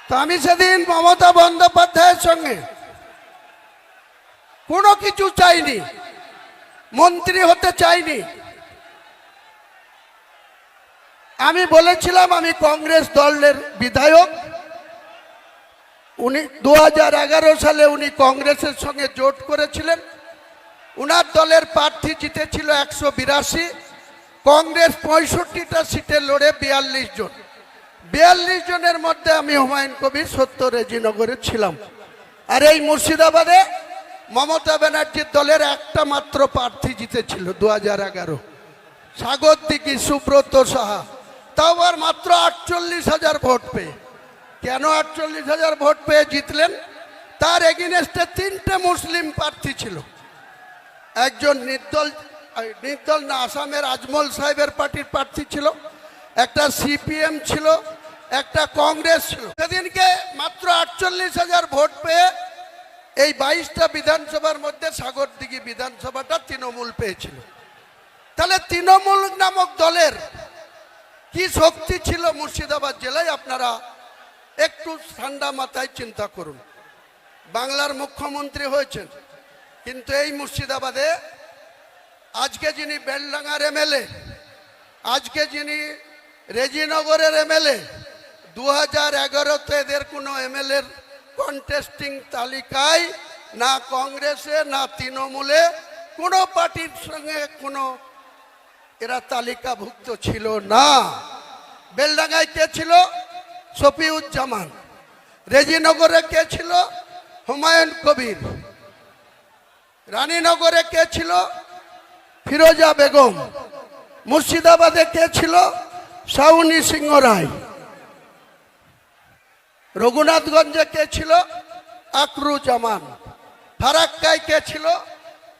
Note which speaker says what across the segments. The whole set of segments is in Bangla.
Speaker 1: তো আমি সেদিন মমতা বন্দ্যোপাধ্যায়ের সঙ্গে কোনো কিছু চাইনি, মন্ত্রী হতে চাইনি। আমি বলেছিলাম আমি কংগ্রেস দলের বিধায়ক। উনি 2011 সালে উনি কংগ্রেসের সঙ্গে জোট করেছিলেন। উনার দলের প্রার্থী জিতেছিল 182, কংগ্রেস 65টা সিটে লড়ে 42 জন। 42 জনের মধ্যে আমি হুমায়ুন কবির 70 রেজিনগরে ছিলাম। আর এই মুর্শিদাবাদে মমতা ব্যানার্জির দলের একটা মাত্র প্রার্থী জিতেছিল 2011, সাগরদিঘি সুব্রত সাহা, তাও আর মাত্র 48,000 ভোট পেয়ে। কেন 48,000 ভোট পেয়ে জিতলেন? তার এগেইনস্টে 3টে মুসলিম প্রার্থী ছিল। একজন নির্দল না, আসামের আজমল সাহেবের পার্টির প্রার্থী ছিল, একটা সিপিএম ছিল, একটা কংগ্রেস ছিল। সেদিনকে মাত্র 48,000 ভোট পেয়ে এই 22টা বিধানসভার মধ্যে সাগরদিঘি বিধানসভাটা তৃণমূল পেয়েছিল। তাহলে তৃণমূল নামক দলের কি শক্তি ছিল মুর্শিদাবাদ জেলায়, আপনারা একটু ঠান্ডা মাথায় চিন্তা করুন। বাংলার মুখ্যমন্ত্রী হয়েছেন, কিন্তু এই মুর্শিদাবাদে আজকে যিনি বেলডাঙ্গার এমএলএ, আজকে যিনি রেজিনগরের এমএলএ, 2011-তে এদের কোনো এমএলএর কন্টেস্টিং তালিকায় না কংগ্রেসে না তৃণমূলে কোনো পার্টির সঙ্গে কোনো এরা তালিকাভুক্ত ছিল না। বেলডাঙ্গায় কে ছিল? শফিউজ্জামান। রেজিনগরে কে ছিল? হুমায়ুন কবির। রানীনগরে কে ছিল? ফিরোজা বেগম। মুর্শিদাবাদে কে ছিল? শাউনি সিংহ রায়। রঘুনাথগঞ্জে কে ছিল? আকরুজ্জামান। ফারাক্কায় কে ছিল?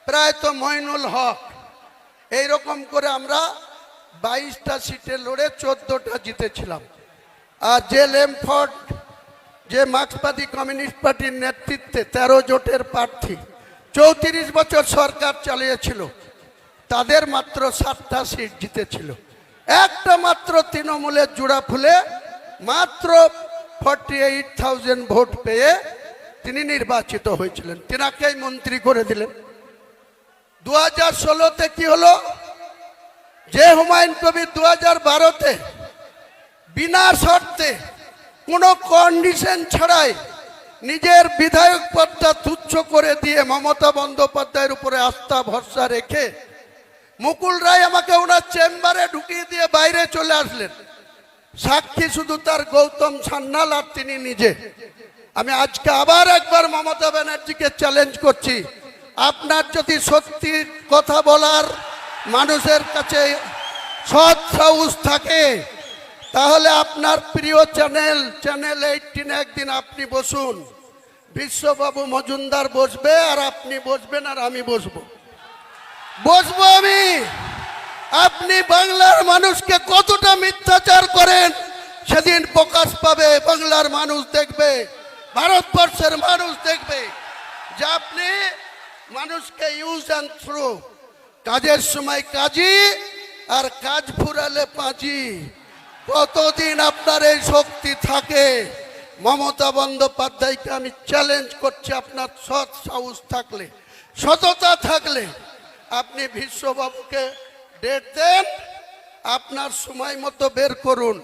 Speaker 1: প্রায়তো মইনুল হক। এইরকম করে আমরা 22টা সিটে লড়ে 14টা জিতেছিলাম। আর যে লেমফোর্ড, যে মার্ক্সবাদী কমিউনিস্ট পার্টির নেতৃত্বে 13 জোটের প্রার্থী 34 বছর সরকার চালিয়েছিল, তাদের মাত্র 7টা সিট জিতেছিল। একটা মাত্র তৃণমূলের জোড়া ফুলে মাত্র 48,000 ভোট পেয়ে তিনি নির্বাচিত হয়েছিলেন, তিনাকেই মন্ত্রী করে দিলেন। 2016-তে কি হলো? যে হুমায়ুন কবির 2012-তে বিনা শর্তে কোনো কন্ডিশন ছাড়াই নিজের বিধায়ক পদটা তুচ্ছ করে দিয়ে মমতা বন্দ্যোপাধ্যায়ের উপরে আস্থা ভরসা রেখে মুকুল রায় আমাকে ওনার চেম্বারে ঢুকিয়ে দিয়ে বাইরে চলে আসলেন। সাক্ষী শুধু তার গৌতম সান্যাল আর তিনি নিজে। আমি আজকে আবার একবার মমতা ব্যানার্জিকে চ্যালেঞ্জ করছি, আপনার যদি সত্যি কথা বলার মানুষের কাছে সৎ সাহস থাকে, তাহলে আপনার প্রিয় চ্যানেল 18 একদিন আপনি বসুন, বিশ্ববাবু মজুমদার বসবে আর আপনি বসবেন আর আমি বসবো আমি। আপনি বাংলার মানুষকে কতটা মিথ্যাচার করেন সেদিন প্রকাশ পাবে। বাংলার মানুষ দেখবে, ভারতবর্ষের মানুষ দেখবে যে আপনি মানুষকে ইউজ অ্যান্ড থ্রো, কাজের সময় কাজী আর কাজ ফুরালে পাঁচি। কতদিন আপনার এই শক্তি থাকে? মমতা বন্দ্যোপাধ্যায়কে আমি চ্যালেঞ্জ করছি, আপনার সৎ সাহস থাকলে, সততা থাকলে আপনি বিশ্ববাবুকে ডেট দেন, আপনার সময় মতো বের করুন।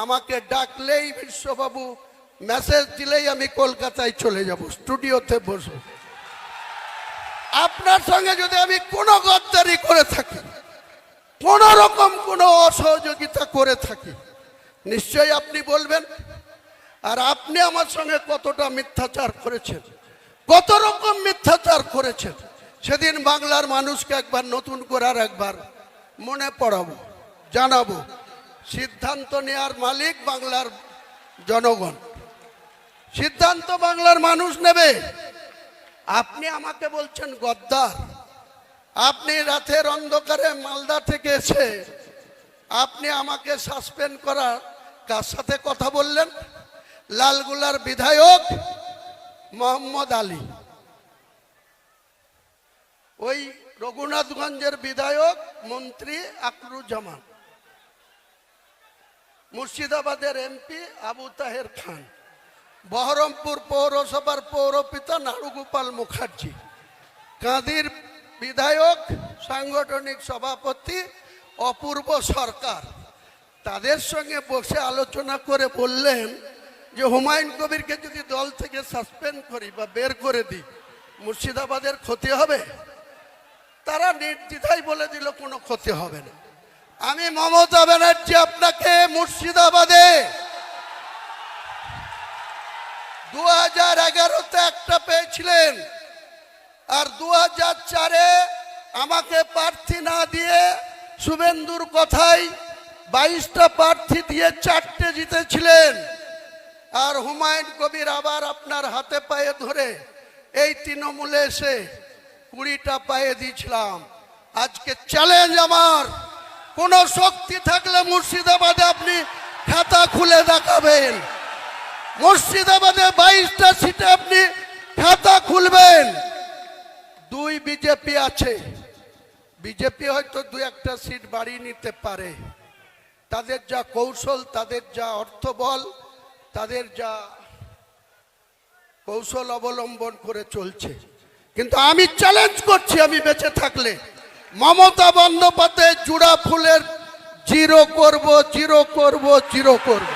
Speaker 1: আমাকে ডাকলেই বিশ্ববাবু মেসেজ দিলেই আমি কলকাতায় চলে যাব, স্টুডিওতে বসবো। আপনার সঙ্গে যদি আমি কোনো গদ্দারি করে থাকি, কোন রকম কোনো অসহযোগিতা করে থাকি, নিশ্চয়ই আপনি বলবেন। আর আপনি আমার সঙ্গে কতটা মিথ্যাচার করেছেন, কত রকম মিথ্যাচার করেছেন, সেদিন বাংলার মানুষকে একবার নতুন করে আর একবার মনে পড়াবো, জানাবো। সিদ্ধান্ত নেওয়ার মালিক বাংলার জনগণ, সিদ্ধান্ত বাংলার মানুষ নেবে। আপনি আমাকে বলছেন গদ্দার। আপনি রাতের অন্ধকারে মালদা থেকে এসে আপনি আমাকে সাসপেন্ড করার কার সাথে কথা বললেন? লালগুলার বিধায়ক মোহাম্মদ আলী, ওই রঘুনাথগঞ্জের বিধায়ক মন্ত্রী আকরুজ্জামান, মুর্শিদাবাদের এমপি আবু তাহের খান, বহরমপুর পৌরসভার পৌরপিতা নাড়ুগোপাল মুখার্জি, কাঁদির বিধায়ক সাংগঠনিক সভাপতি অপূর্ব সরকার, তাদের সঙ্গে বসে আলোচনা করে বললেন যে হুমায়ুন কবিরকে যদি দল থেকে সাসপেন্ড করি বা বের করে দিই মুর্শিদাবাদের ক্ষতি হবে। তারা নির্দ্বিধায় বলে দিল কোনো ক্ষতি হবে না। আমি মমতা ব্যানার্জি আপনাকে মুর্শিদাবাদে 2011-তে একটা পেয়েছিলেন, আর 2004-এ আমাকে প্রার্থী না দিয়ে শুভেন্দুর কথায় 22টা প্রার্থী দিয়ে 4টে জিতেছিলেন। আর হুমায়ুন কবির আবার আপনার হাতে পায়ে ধরে এই তৃণমূলে এসে 20টা পায়ে দিয়েছিলাম। আজকে চ্যালেঞ্জ আমার, কোন শক্তি থাকলে মুর্শিদাবাদে আপনি খাতা খুলে দেখাবেন। মুর্শিদাবাদে 22টা সিটে আপনি খাতা খুলবেন। 2 বিজেপি আছে, বিজেপি হয়তো 2-1টা সিট বাড়িয়ে নিতে পারে। তাদের যা কৌশল, তাদের যা অর্থবল, তাদের যা কৌশল অবলম্বন করে চলছে। কিন্তু আমি চ্যালেঞ্জ করছি, আমি বেঁচে থাকলে মমতা বন্দ্যোপাধ্যায় জোড়া ফুলের জিরো করব, জিরো করব, জিরো করব।